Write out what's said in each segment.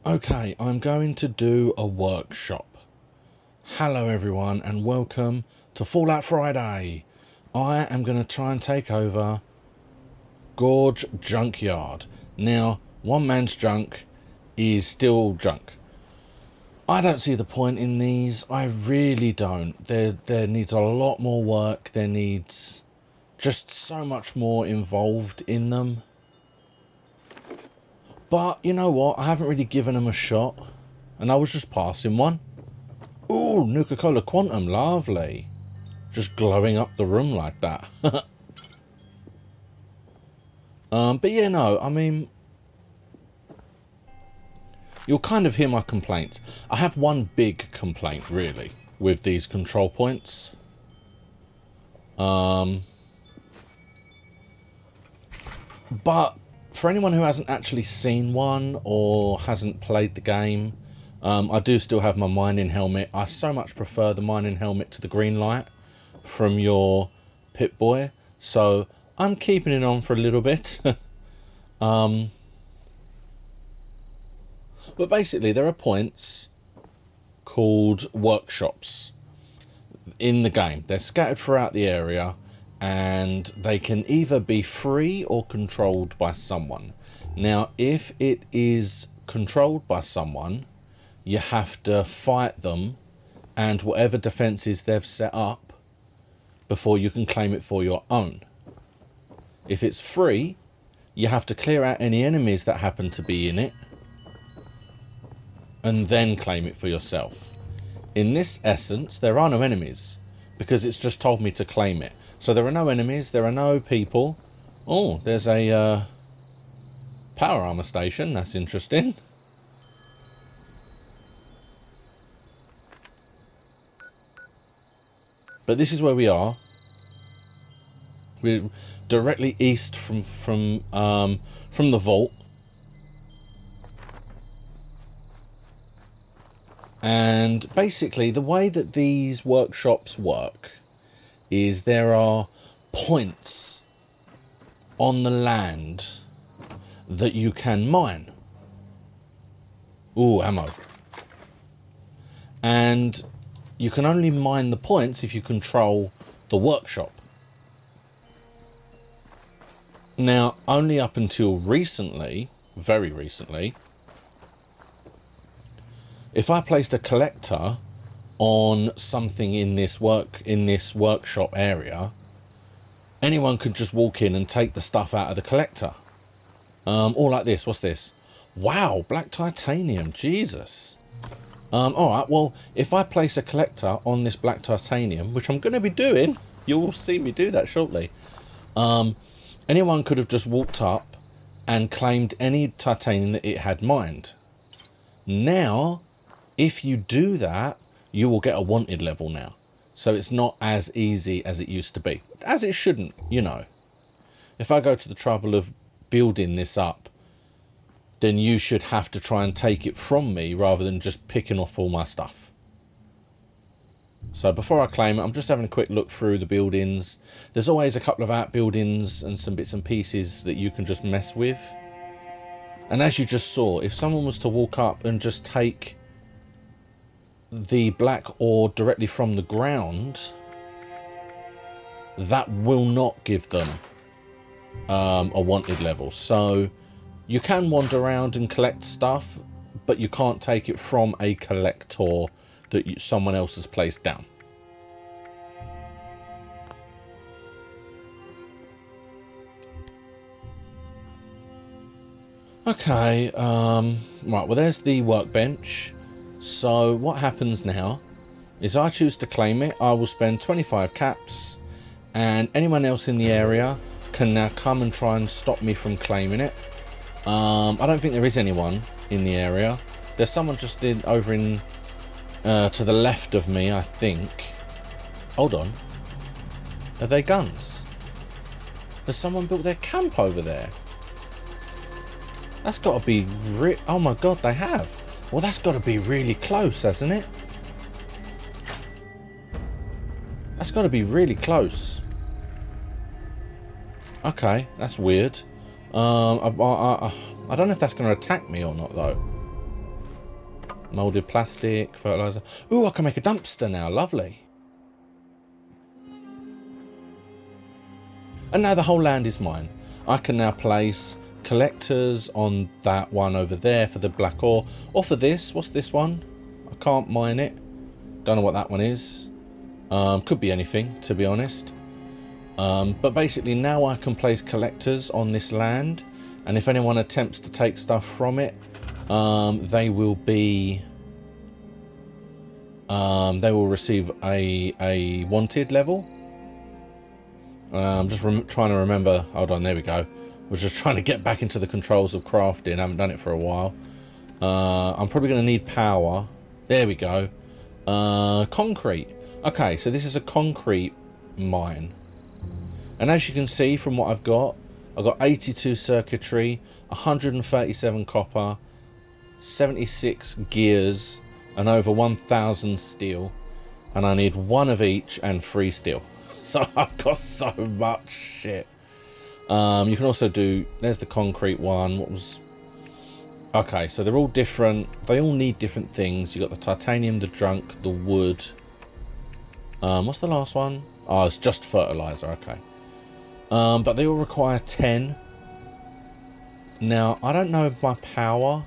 Okay, I'm going to do a workshop. Hello everyone and welcome to Fallout Friday. I am going to try and take over Gorge Junkyard. Now, one man's junk is still junk. I don't see the point in these. I really don't. There needs a lot more work. There needs just so much more involved in them. But you know what? I haven't really given them a shot. And I was just passing one. Ooh, Nuka-Cola Quantum, lovely. Just glowing up the room like that. But yeah, no, I mean, you'll kind of hear my complaints. I have one big complaint, really, with these control points. But for anyone who hasn't actually seen one or hasn't played the game, I do still have my mining helmet. I so much prefer the mining helmet to the green light from your Pip-Boy. So I'm keeping it on for a little bit. But basically there are points called workshops in the game. They're scattered throughout the area and they can either be free or controlled by someone. Now, if it is controlled by someone, you have to fight them and whatever defenses they've set up before you can claim it for your own. If it's free, you have to clear out any enemies that happen to be in it and then claim it for yourself. In this essence, there are no enemies because it's just told me to claim it. So there are no enemies, there are no people. Oh, there's a power armor station. That's interesting. But this is where we are. We're directly east from the vault. And basically the way that these workshops work is there are points on the land that you can mine. Ooh, ammo. And you can only mine the points if you control the workshop. Now, only up until recently, very recently, if I placed a collector on something in this workshop area, anyone could just walk in and take the stuff out of the collector. All like this. What's this? Wow, black titanium. Jesus. Alright, well, if I place a collector on this black titanium, which I'm going to be doing, you will see me do that shortly. Anyone could have just walked up and claimed any titanium that it had mined. Now, if you do that, you will get a wanted level now. So it's not as easy as it used to be. As it shouldn't, you know. If I go to the trouble of building this up, then you should have to try and take it from me rather than just picking off all my stuff. So before I claim it, I'm just having a quick look through the buildings. There's always a couple of outbuildings and some bits and pieces that you can just mess with. And as you just saw, if someone was to walk up and just take the black ore directly from the ground, that will not give them a wanted level. So you can wander around and collect stuff, but you can't take it from a collector that someone else has placed down. Okay, right, well there's the workbench. So what happens now is I choose to claim it. I will spend 25 caps and anyone else in the area can now come and try and stop me from claiming it. I don't think there is anyone in the area. There's someone just over in to the left of me, I think. Hold on. Are they guns? Has someone built their camp over there? That's got to be oh my god, they have. Well, that's got to be really close, hasn't it? That's got to be really close. Okay, that's weird. I don't know if that's going to attack me or not, though. Moulded plastic, fertilizer. Ooh, I can make a dumpster now. Lovely. And now the whole land is mine. I can now place collectors on that one over there for the black ore. Or for this. What's this one? I can't mine it. Don't know what that one is. Could be anything, to be honest. But basically now I can place collectors on this land. And if anyone attempts to take stuff from it, they will be... they will receive a wanted level. I'm just trying to remember. Hold on, there we go. I was just trying to get back into the controls of crafting. I haven't done it for a while. I'm probably going to need power. There we go. Concrete. Okay, so this is a concrete mine. And as you can see from what I've got 82 circuitry, 137 copper, 76 gears, and over 1,000 steel. And I need 1 of each and 3 steel. So I've got so much shit. You can also do... There's the concrete one. What was... Okay, so they're all different. They all need different things. You got the titanium, the junk, the wood. What's the last one? Oh, it's just fertilizer. Okay. But they all require 10. Now, I don't know my power.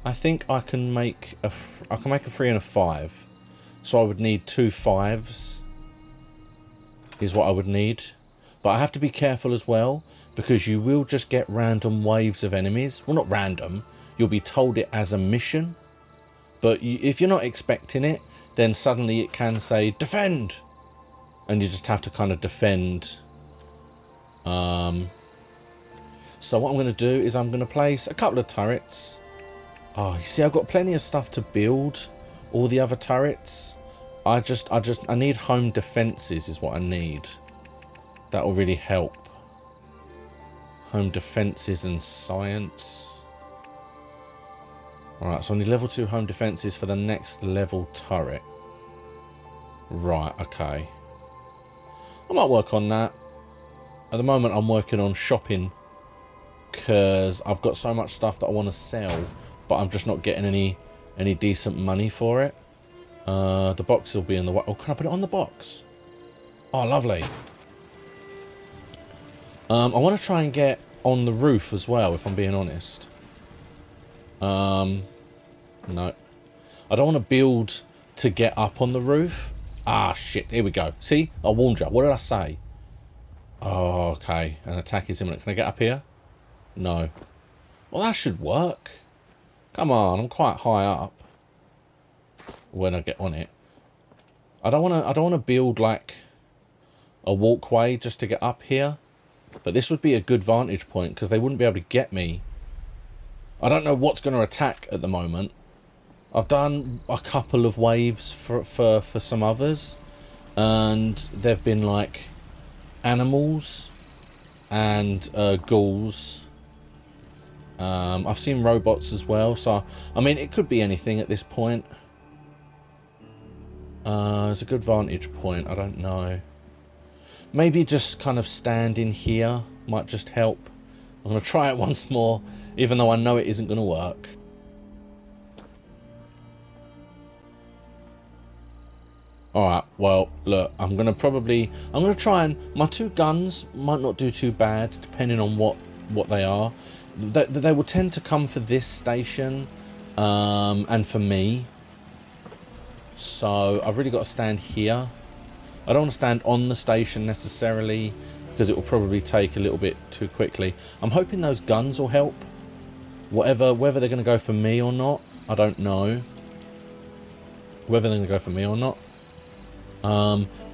I think I can make a 3 and a 5. So I would need 2 5s. Is what I would need. But I have to be careful as well, because you will just get random waves of enemies. Well, not random. You'll be told it as a mission. But if you're not expecting it, then suddenly it can say, defend! And you just have to kind of defend. So what I'm going to do is I'm going to place a couple of turrets. Oh, you see, I've got plenty of stuff to build all the other turrets. I need home defenses is what I need. That will really help. Home defenses and science. Alright, so I need level 2 home defenses for the next level turret. Right, okay. I might work on that. At the moment I'm working on shopping, because I've got so much stuff that I want to sell, but I'm just not getting any decent money for it. The box will be in the way. Oh, can I put it on the box? Oh, lovely. I want to try and get on the roof as well, if I'm being honest. No. I don't want to build to get up on the roof. Ah, shit. Here we go. See? I warned you. What did I say? Oh, okay. An attack is imminent. Can I get up here? No. Well, that should work. Come on. I'm quite high up. When I get on it. I don't want to build like a walkway just to get up here. But this would be a good vantage point, because they wouldn't be able to get me. I don't know what's going to attack at the moment. I've done a couple of waves for some others, and they've been like animals and ghouls. I've seen robots as well, so I mean it could be anything at this point. It's a good vantage point. I don't know. Maybe just kind of standing here might just help. I'm going to try it once more, even though I know it isn't going to work. Alright, well, look, I'm going to try and... My 2 guns might not do too bad, depending on what they are. They will tend to come for this station, and for me. So, I've really got to stand here. I don't want to stand on the station necessarily, because it will probably take a little bit too quickly. I'm hoping those guns will help. Whether they're going to go for me or not, I don't know. Whether they're going to go for me or not.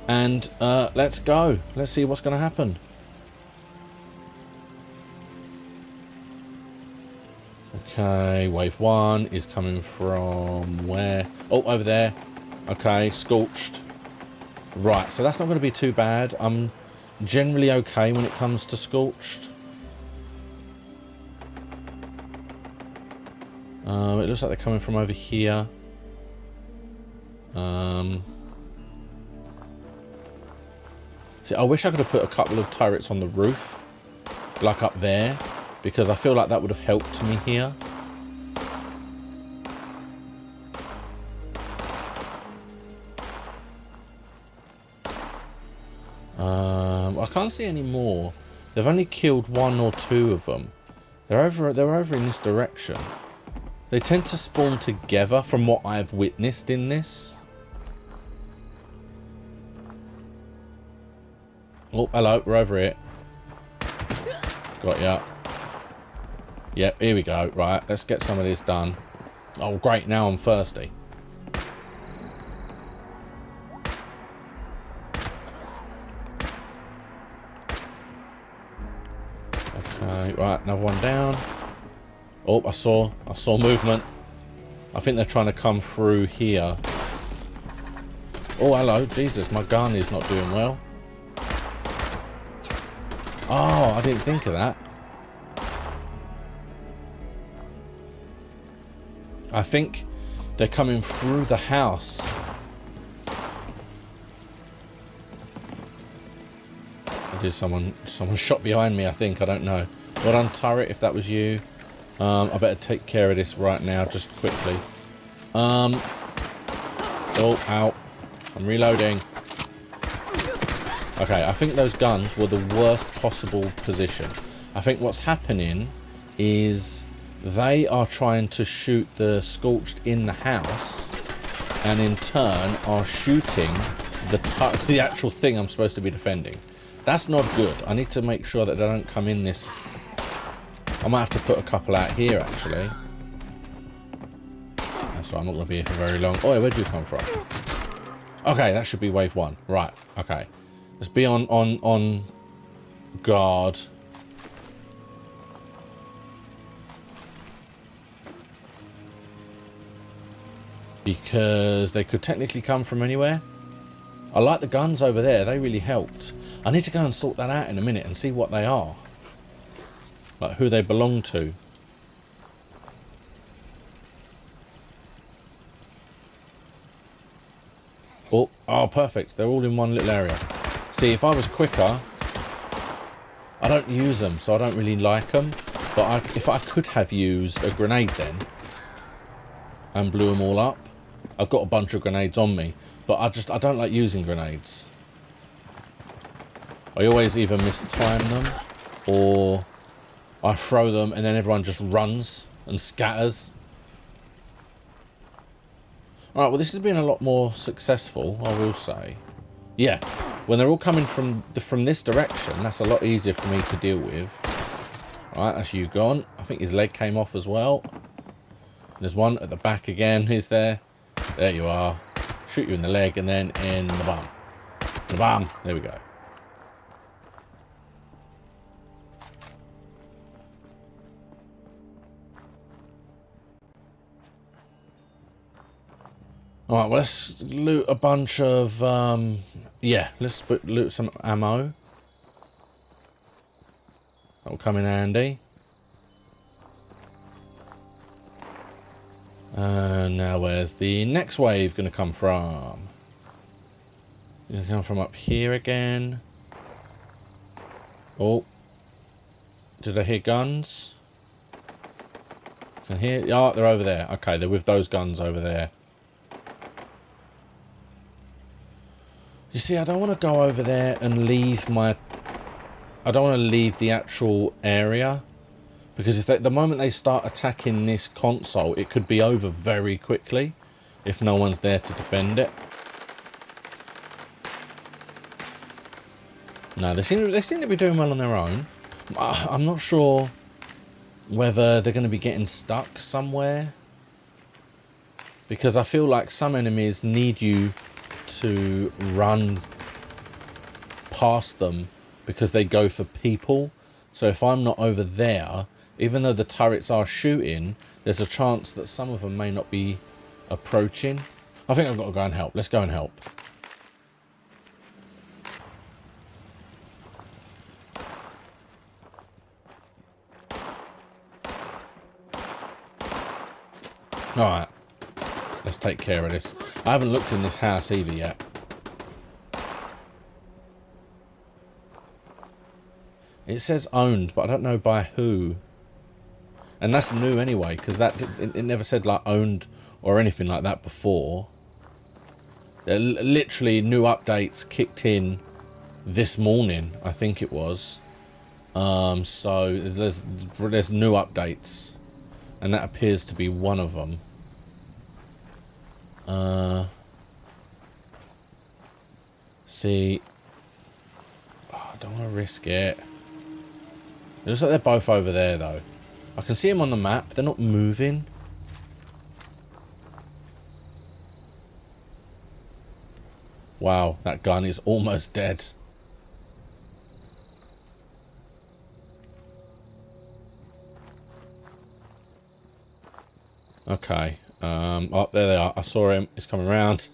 Let's go. Let's see what's going to happen. Okay, wave 1 is coming from where? Oh, over there. Okay, scorched. Right, so that's not going to be too bad. I'm generally okay when it comes to scorched. It looks like they're coming from over here. See, I wish I could have put a couple of turrets on the roof, like up there, because I feel like that would have helped me here. I can't see any more. They've only killed 1 or 2 of them. They're over in this direction. They tend to spawn together from what I've witnessed in this. Oh, hello, we're over here. Got ya. Yep, here we go. Right, let's get some of this done. Oh, great, now I'm thirsty. Okay, right, another one down. Oh, I saw movement. I think they're trying to come through here. Oh, hello, Jesus, my gun is not doing well. Oh, I didn't think of that. I think they're coming through the house. Did someone shot behind me, I think, I don't know. Well done, turret, if that was you. I better take care of this right now, just quickly. Oh, ow. I'm reloading. Okay, I think those guns were the worst possible position. I think what's happening is they are trying to shoot the Scorched in the house, and in turn are shooting the actual thing I'm supposed to be defending. That's not good. I need to make sure that they don't come in this. I might have to put a couple out here, actually. That's right, I'm not going to be here for very long. Oh, where'd you come from? Okay, that should be wave 1. Right, okay. Let's be on guard. Because they could technically come from anywhere. I like the guns over there, they really helped. I need to go and sort that out in a minute and see what they are. Like who they belong to. Oh, perfect. They're all in one little area. See, if I was quicker, I don't use them, so I don't really like them. But if I could have used a grenade then, and blew them all up. I've got a bunch of grenades on me, but I don't like using grenades. I always either mistime them, or I throw them and then everyone just runs and scatters. Alright, well this has been a lot more successful, I will say. Yeah, when they're all coming from this direction, that's a lot easier for me to deal with. Alright, that's you gone. I think his leg came off as well. There's one at the back again, is there? There you are. Shoot you in the leg and then in the bum. The bum. There we go. Alright, well, let's loot a bunch of, yeah, let's loot some ammo. That'll come in handy. And now where's the next wave going to come from? Going to come from up here again. Oh. Did I hear guns? Can hear... Oh, they're over there. Okay, they're with those guns over there. You see, I don't want to go over there and leave my... I don't want to leave the actual area. Because if the moment they start attacking this console, it could be over very quickly. If no one's there to defend it. No, they seem to be doing well on their own. I'm not sure whether they're going to be getting stuck somewhere. Because I feel like some enemies need you to run past them because they go for people. So if I'm not over there, even though the turrets are shooting, there's a chance that some of them may not be approaching. I think I've got to go and help. Let's go and help. Alright. Let's take care of this. I haven't looked in this house either yet. It says owned, but I don't know by who. And that's new anyway, because it never said like owned or anything like that before. Literally new updates kicked in this morning, I think it was. So there's new updates, and that appears to be one of them. See, I don't want to risk it. It looks like they're both over there, though. I can see them on the map. They're not moving. Wow, that gun is almost dead. Okay. Oh, there they are. I saw him. He's coming around.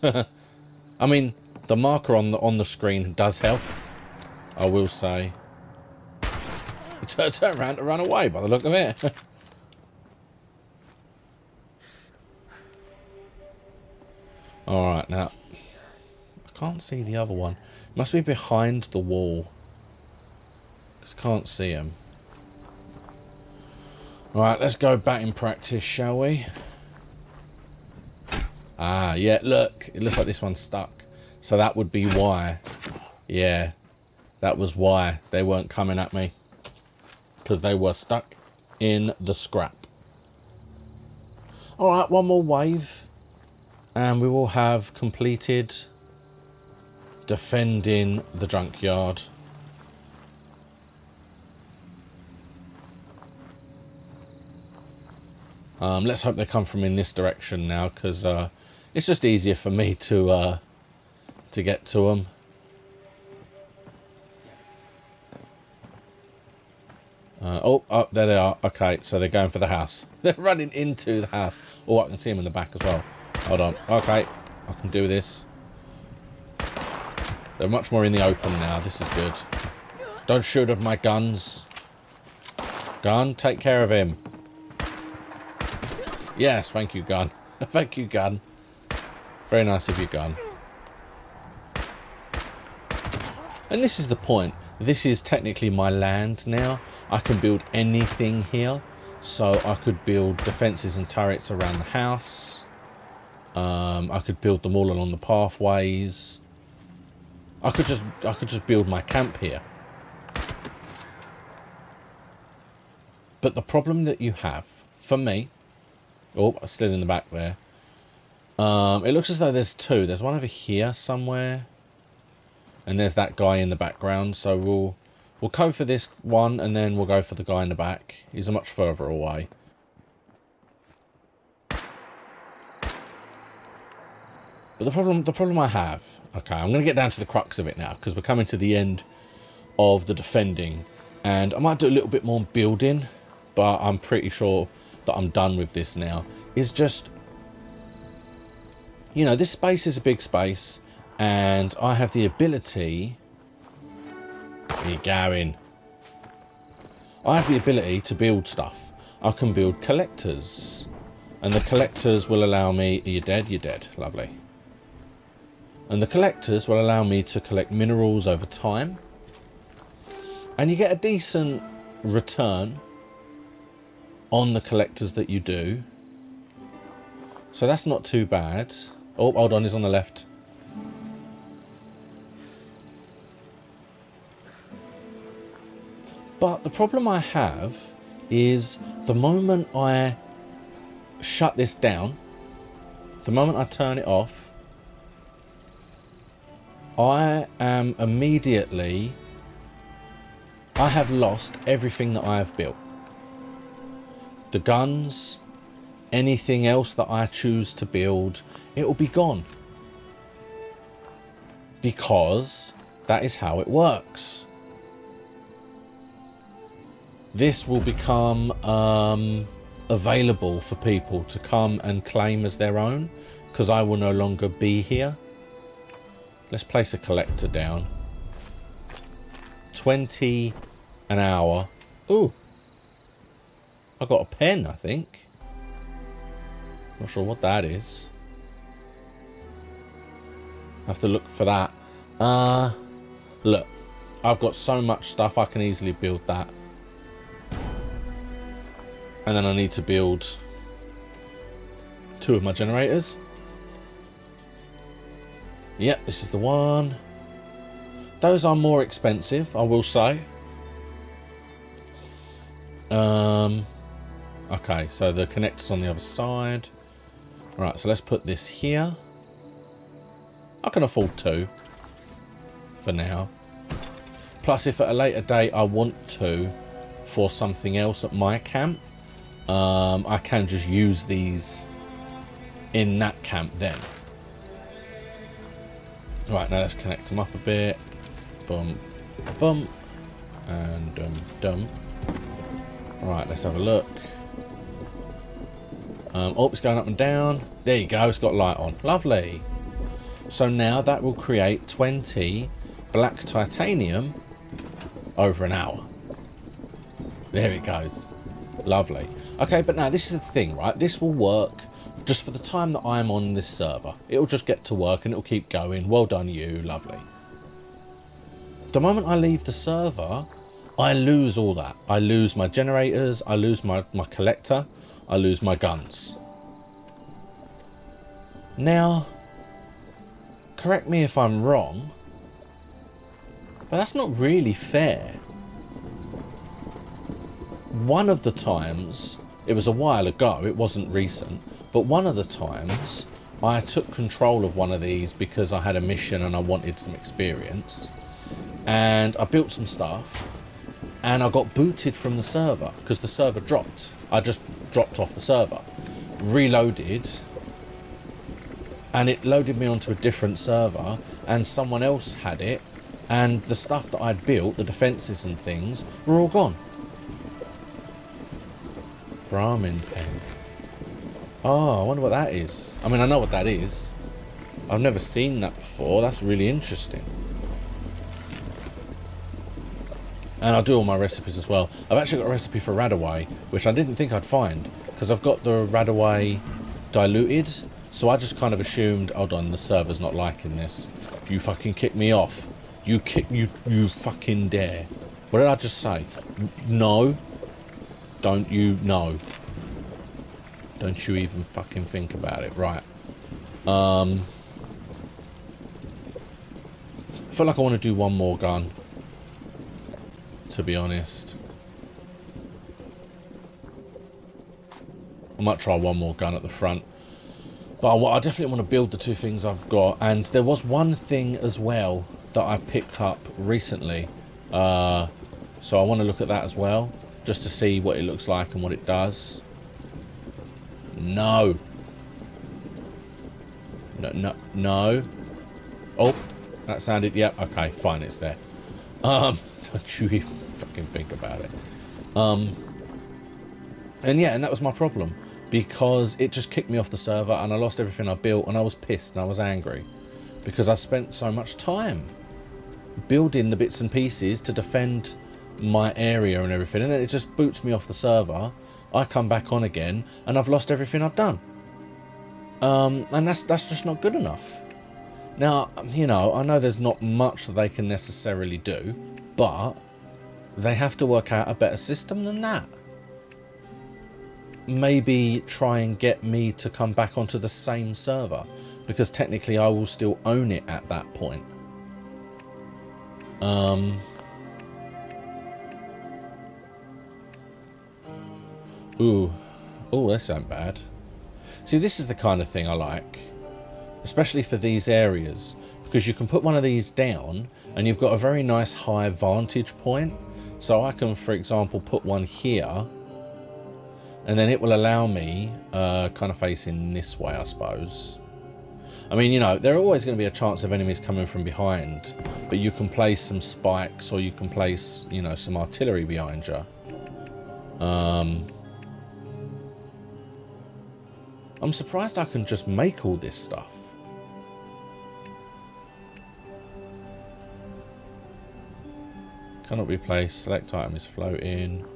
I mean, the marker on the screen does help, I will say. He turned around to run away by the look of it. Alright, now, I can't see the other one. It must be behind the wall. Just can't see him. Alright, let's go back in practice, shall we? Ah, yeah, look. It looks like this one's stuck. So that would be why. Yeah, that was why they weren't coming at me. Because they were stuck in the scrap. Alright, one more wave. And we will have completed defending the junkyard. Let's hope they come from in this direction now, because it's just easier for me to get to them. Oh, there they are. Okay, so they're going for the house. They're running into the house. Oh, I can see them in the back as well. Hold on. Okay, I can do this. They're much more in the open now. This is good. Don't shoot at my guns. Gun, take care of him. Yes, thank you, gun. Thank you, gun. Very nice of you, gun. And this is the point. This is technically my land now. I can build anything here. So I could build defences and turrets around the house. I could build them all along the pathways. I could just build my camp here. But the problem that you have, for me, oh, still in the back there. It looks as though there's two. There's one over here somewhere, and there's that guy in the background. So we'll go for this one, and then we'll go for the guy in the back. He's much further away. But the problem I have, okay, I'm going to get down to the crux of it now, because we're coming to the end of the defending, and I might do a little bit more building, but I'm pretty sure that I'm done with this now. Is just, you know, this space is a big space, and I have the ability. Where you going? I have the ability to build stuff. I can build collectors, and the collectors will allow me. Are you dead? You're dead. Lovely. And the collectors will allow me to collect minerals over time. And you get a decent return on the collectors that you do. So that's not too bad. Oh, hold on, he's on the left. But the problem I have is the moment I shut this down, the moment I turn it off, I am immediately, I have lost everything that I have built. The guns, anything else that I choose to build, it will be gone. Because that is how it works. This will become available for people to come and claim as their own, because I will no longer be here. Let's place a collector down. 20 an hour. Ooh. I got a pen, I think. Not sure what that is. I have to look for that. Look. I've got so much stuff, I can easily build that. And then I need to build 2 of my generators. Yep, this is the one. Those are more expensive, I will say. Okay, so the connector's on the other side. Right, so let's put this here. I can afford 2 for now. Plus, if at a later date I want to for something else at my camp, I can just use these in that camp then. Right, now let's connect them up a bit. Boom, boom, and dum. Right, let's have a look. Oh, it's going up and down. There you go, it's got light on. Lovely. So now that will create 20 black titanium over an hour. There it goes. Lovely. Okay, but now this is the thing, right? This will work just for the time that I'm on this server. It'll just get to work and it'll keep going. Well done, you. Lovely. The moment I leave the server, I lose all that. I lose my generators, I lose my collector, I lose my guns. Now, correct me if I'm wrong, but that's not really fair. One of the times, it was a while ago, it wasn't recent, but one of the times I took control of one of these because I had a mission and I wanted some experience, and I built some stuff and I got booted from the server because the server dropped. I just dropped off the server, reloaded, and it loaded me onto a different server and someone else had it, and the stuff that I'd built, the defences and things, were all gone. Brahmin pen. Oh, I wonder what that is. I mean, I know what that is. I've never seen that before. That's really interesting. And I'll do all my recipes as well. I've actually got a recipe for Radaway, which I didn't think I'd find, because I've got the Radaway diluted, so I just kind of assumed, hold on, the server's not liking this. You fucking kick me off. You fucking dare. What did I just say? No. Don't you know? Don't you even fucking think about it. Right. I feel like I want to do one more gun, to be honest. I might try one more gun at the front. But I definitely want to build the 2 things I've got. And there was one thing as well that I picked up recently. So I want to look at that as well, just to see what it looks like and what it does. No. No. Oh, that sounded, yep, okay, fine, it's there. Don't you even fucking think about it. And yeah, and that was my problem, because it just kicked me off the server and I lost everything I built, and I was pissed and I was angry because I spent so much time building the bits and pieces to defend my area and everything, and then it just boots me off the server. I come back on again and I've lost everything I've done. And that's just not good enough. Now, you know, I know there's not much that they can necessarily do, but they have to work out a better system than that. Maybe try and get me to come back onto the same server, because technically I will still own it at that point. Ooh, this ain't bad. See, this is the kind of thing I like, especially for these areas, because you can put one of these down and you've got a very nice high vantage point. So I can, for example, put one here, and then it will allow me kind of facing this way, I suppose. I mean, you know, there are always going to be a chance of enemies coming from behind, but you can place some spikes, or you can place, you know, some artillery behind you. I'm surprised I can just make all this stuff. Cannot be placed. Select item is floating.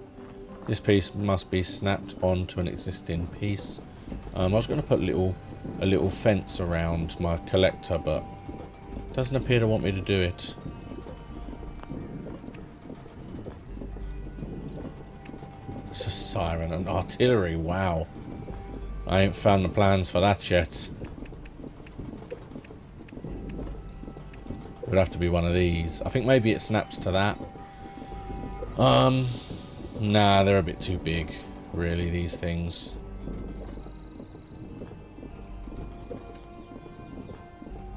This piece must be snapped onto an existing piece. I was going to put a little fence around my collector, but it doesn't appear to want me to do it. It's a siren and artillery. Wow. I ain't found the plans for that yet. It would have to be one of these. I think maybe it snaps to that. Nah, they're a bit too big, really, these things.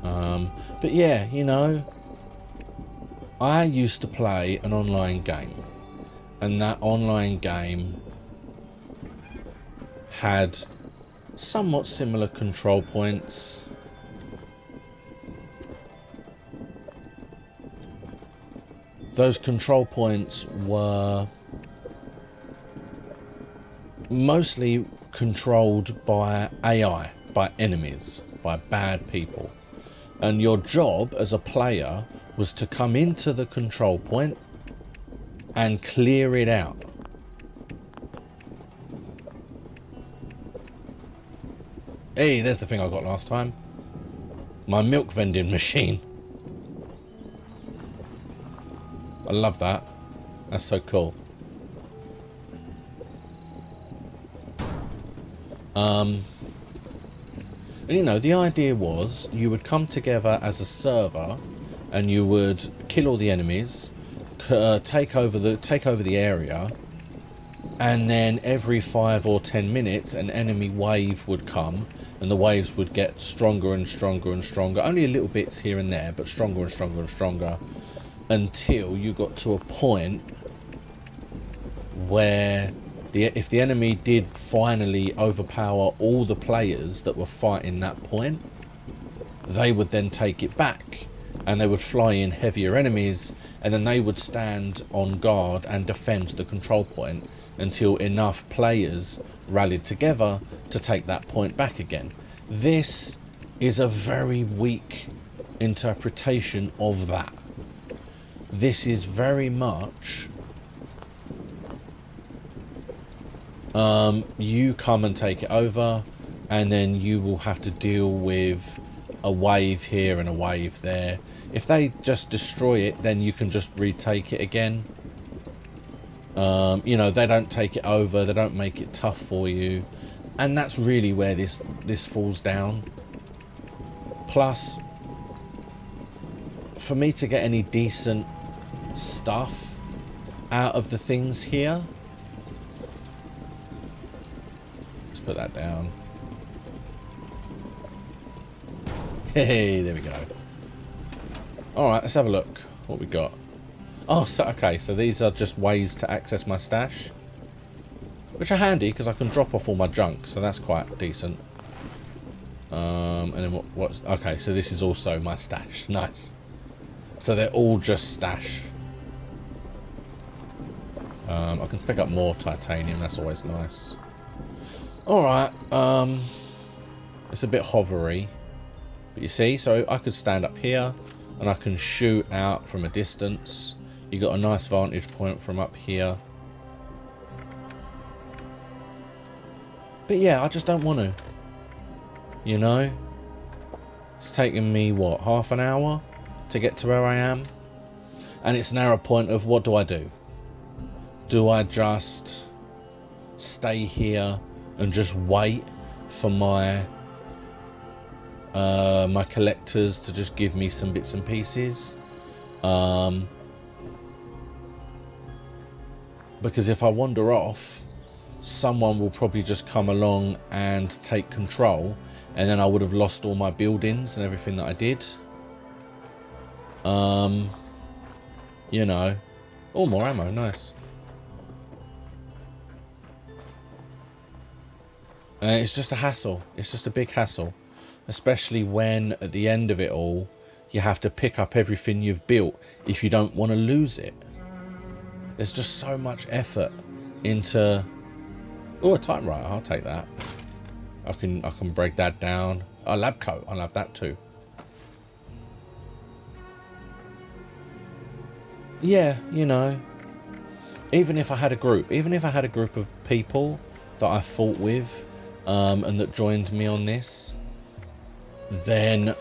But yeah, you know, I used to play an online game, and that online game had somewhat similar control points. Those control points were mostly controlled by AI, by enemies, by bad people. And your job as a player was to come into the control point and clear it out. Hey, there's the thing I got last time. My milk vending machine. I love that. That's so cool. And you know, the idea was you would come together as a server and you would kill all the enemies, take over the area, and then every 5 or 10 minutes an enemy wave would come, and the waves would get stronger and stronger and stronger, only a little bits here and there, but stronger and stronger and stronger, until you got to a point where if the enemy did finally overpower all the players that were fighting that point, they would then take it back, and they would fly in heavier enemies, and then they would stand on guard and defend the control point until enough players rallied together to take that point back again. This is a very weak interpretation of that. This is very much you come and take it over, and then you will have to deal with a wave here and a wave there. If they just destroy it, then you can just retake it again. You know, they don't take it over, they don't make it tough for you, and that's really where this falls down. Plus, for me to get any decent stuff out of the things here, let's put that down. Hey, there we go. Alright, let's have a look what we got. Oh, so okay, so these are just ways to access my stash, which are handy because I can drop off all my junk, so that's quite decent. And then what's okay, so this is also my stash. Nice. So they're all just stash. I can pick up more titanium, that's always nice. Alright, it's a bit hovery, but you see, so I could stand up here and I can shoot out from a distance. You got a nice vantage point from up here. But yeah, I just don't want to, you know. It's taken me what, half an hour to get to where I am, and it's now a point of what do I do? Do I just stay here and just wait for my my collectors to just give me some bits and pieces? Because if I wander off, someone will probably just come along and take control, and then I would have lost all my buildings and everything that I did. You know. Oh, more ammo, nice. It's just a hassle. It's just a big hassle. Especially when, at the end of it all, you have to pick up everything you've built if you don't want to lose it. There's just so much effort into... Oh, a typewriter, I'll take that. I can break that down. A lab coat, I'll have that too. Yeah, you know, even if I had a group of people that I fought with, and that joined me on this, then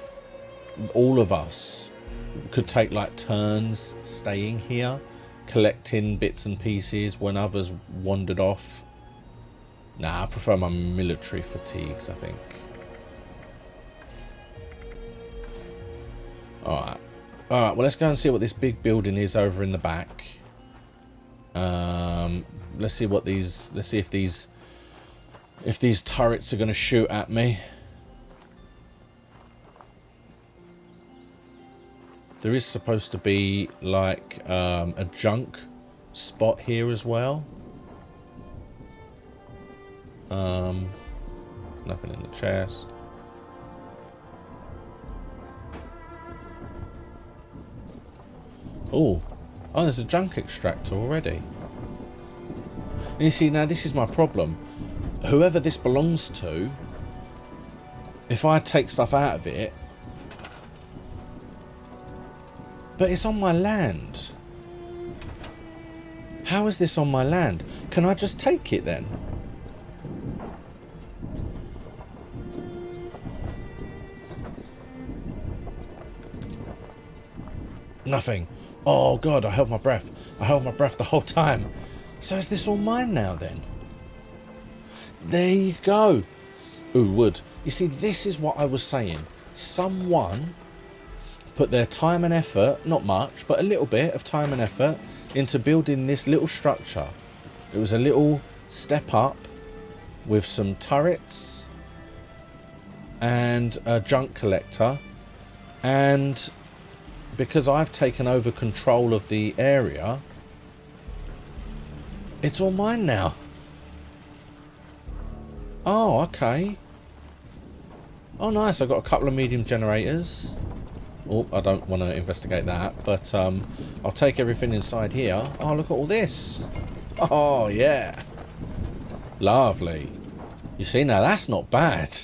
all of us could take like turns staying here, collecting bits and pieces when others wandered off. Nah, I prefer my military fatigues, I think. Alright. Alright, well, let's go and see what this big building is over in the back. Let's see what these... Let's see if these turrets are going to shoot at me. There is supposed to be, like, a junk spot here as well. Nothing in the chest. Oh, there's a junk extractor already. And you see, now this is my problem. Whoever this belongs to, if I take stuff out of it, but it's on my land. How is this on my land? Can I just take it then? Nothing. Oh God, I held my breath. I held my breath the whole time. So is this all mine now then? There you go. Ooh, wood. You see, this is what I was saying. Someone put their time and effort, not much, but a little bit of time and effort into building this little structure. It was a little step up with some turrets and a junk collector, and because I've taken over control of the area, it's all mine now. Oh, okay. Oh, nice. I've got a couple of medium generators. Oh, I don't want to investigate that, but I'll take everything inside here. Oh, look at all this. Oh, yeah. Lovely. You see, now that's not bad.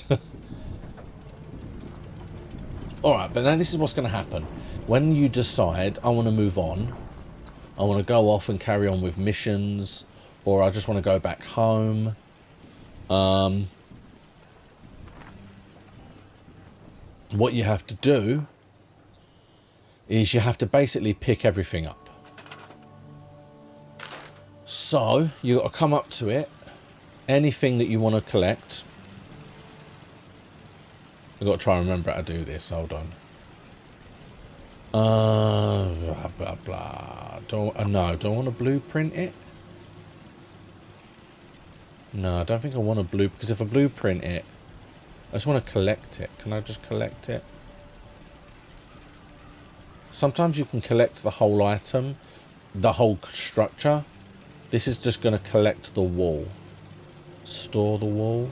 Alright, but now this is what's going to happen. When you decide, I want to move on, I want to go off and carry on with missions, or I just want to go back home. What you have to do is you have to basically pick everything up. So you got to come up to it. Anything that you want to collect. I've got to try and remember how to do this. Hold on. Blah blah blah. No, do I want to blueprint it? No, I don't think I want to because if I blueprint it, I just want to collect it. Can I just collect it? Sometimes you can collect the whole item, the whole structure. This is just going to collect the wall. Store the wall.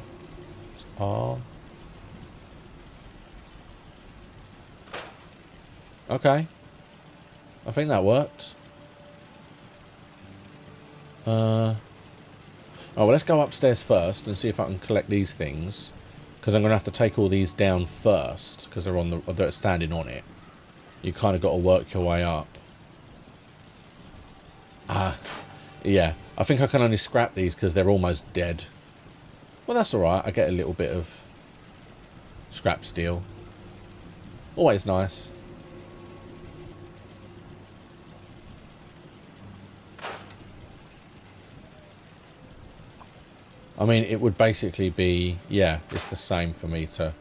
It's R. Okay. I think that worked. Oh, well, let's go upstairs first and see if I can collect these things. Because I'm going to have to take all these down first. Because they're standing on it. You kind of got to work your way up. Yeah. I think I can only scrap these because they're almost dead. Well, that's alright. I get a little bit of scrap steel. Always nice. I mean, it would basically be, yeah, it's the same for me to...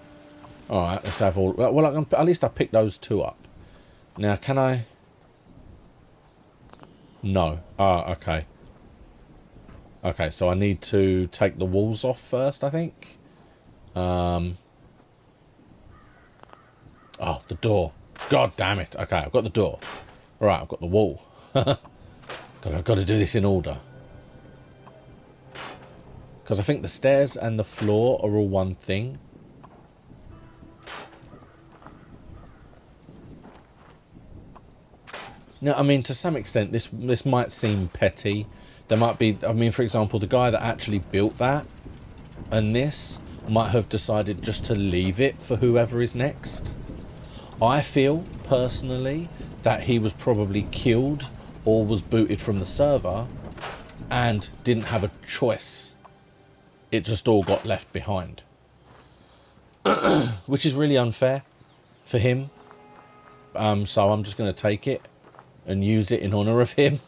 Alright, let's have all... Well, at least I picked those two up. Now, can I... No. Ah, okay. Okay, so I need to take the walls off first, I think. Oh, the door. God damn it. Okay, I've got the door. Alright, I've got the wall. God, I've got to do this in order. Because I think the stairs and the floor are all one thing. Now, I mean, to some extent, this might seem petty. There might be, I mean, for example, the guy that actually built that and this might have decided just to leave it for whoever is next. I feel, personally, that he was probably killed or was booted from the server and didn't have a choice. It just all got left behind. Which is really unfair for him. So I'm just going to take it and use it in honour of him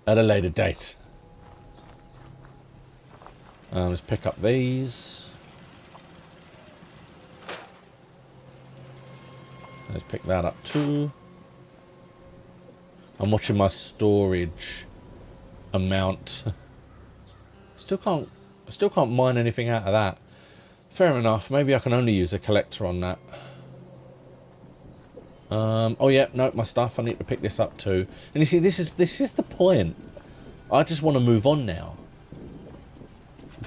at a later date. Let's pick up these. Let's pick that up too. I'm watching my storage amount. Still can't mine anything out of that. Fair enough. Maybe I can only use a collector on that. Oh yeah, no, my stuff. I need to pick this up too. And you see, this is the point. I just want to move on now.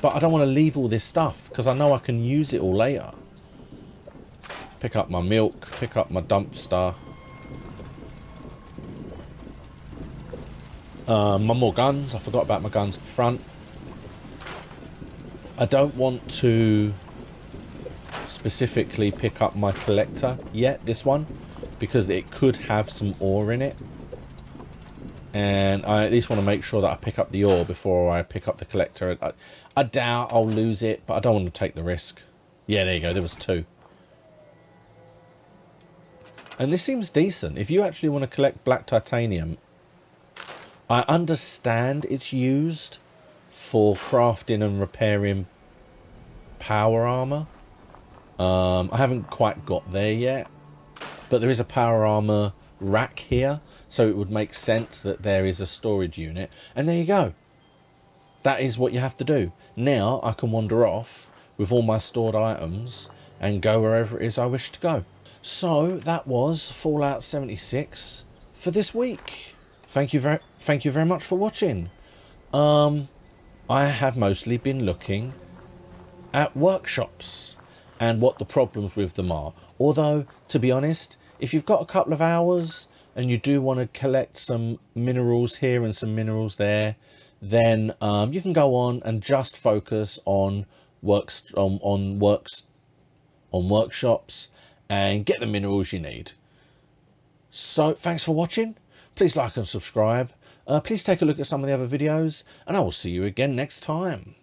But I don't want to leave all this stuff because I know I can use it all later. Pick up my milk. Pick up my dumpster. My more guns. I forgot about my guns at the front. I don't want to specifically pick up my collector yet, this one, because it could have some ore in it. And I at least want to make sure that I pick up the ore before I pick up the collector. I doubt I'll lose it, but I don't want to take the risk. Yeah, there you go. There was 2. And this seems decent. If you actually want to collect black titanium, I understand it's used for crafting and repairing power armor. I haven't quite got there yet, but there is a power armor rack here, so it would make sense that there is a storage unit. And there you go. That is what you have to do. Now I can wander off with all my stored items and go wherever it is I wish to go. So that was Fallout 76 for this week. Thank you very much for watching. I have mostly been looking at workshops and what the problems with them are. Although, to be honest, if you've got a couple of hours and you do want to collect some minerals here and some minerals there, then you can go on and just focus on workshops and get the minerals you need. So thanks for watching. Please like and subscribe. Please take a look at some of the other videos, and I will see you again next time.